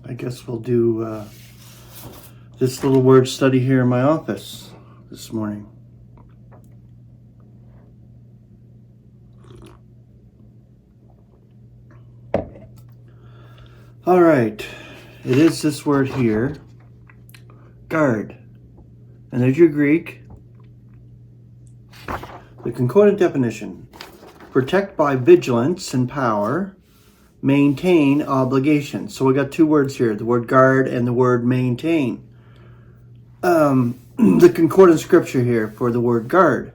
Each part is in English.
I guess we'll do this little word study here in my office this morning. All right, it is this word here, guard. And there's your Greek. The concordant definition: protect by vigilance and power, maintain obligation. So we got two words here, the word guard and the word maintain. The concordant scripture here for the word guard: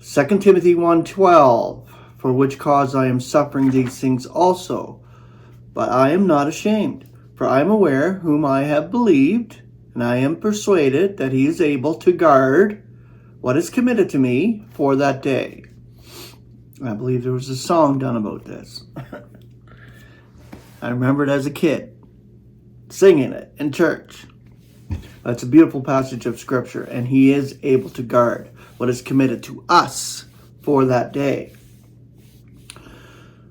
2 Timothy 1:12, for which cause I am suffering these things also. But I am not ashamed, for I am aware whom I have believed, and I am persuaded that he is able to guard what is committed to me for that day. I believe there was a song done about this. I remember it as a kid, singing it in church. It's a beautiful passage of scripture, and he is able to guard what is committed to us for that day.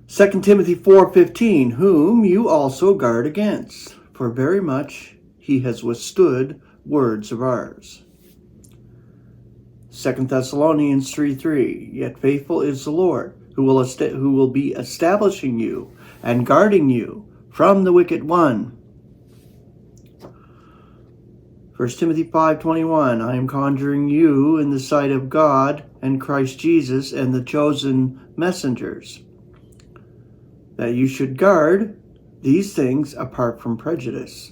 2 Timothy 4:15, whom you also guard against, for very much he has withstood words of ours. 2 Thessalonians 3:3, yet faithful is the Lord, who will be establishing you and guarding you from the wicked one. 1 Timothy 5:21, I am conjuring you in the sight of God and Christ Jesus and the chosen messengers, that you should guard these things apart from prejudice.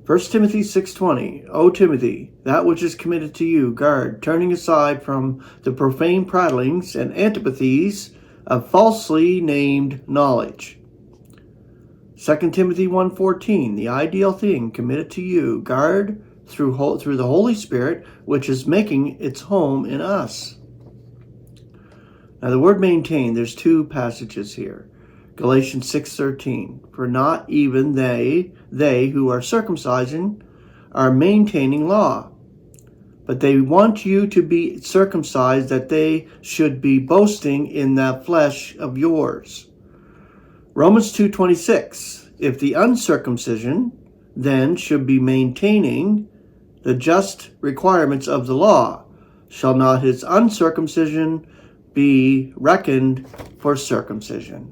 1 Timothy 6:20, O Timothy, that which is committed to you, guard, turning aside from the profane prattlings and antipathies of falsely named knowledge. 2 Timothy 1:14, the ideal thing committed to you, guard through the Holy Spirit, which is making its home in us. Now the word maintain, there's two passages here. Galatians 6:13, for not even they who are circumcising are maintaining law, but they want you to be circumcised, that they should be boasting in that flesh of yours. Romans 2:26, if the uncircumcision then should be maintaining the just requirements of the law, shall not his uncircumcision be reckoned for circumcision?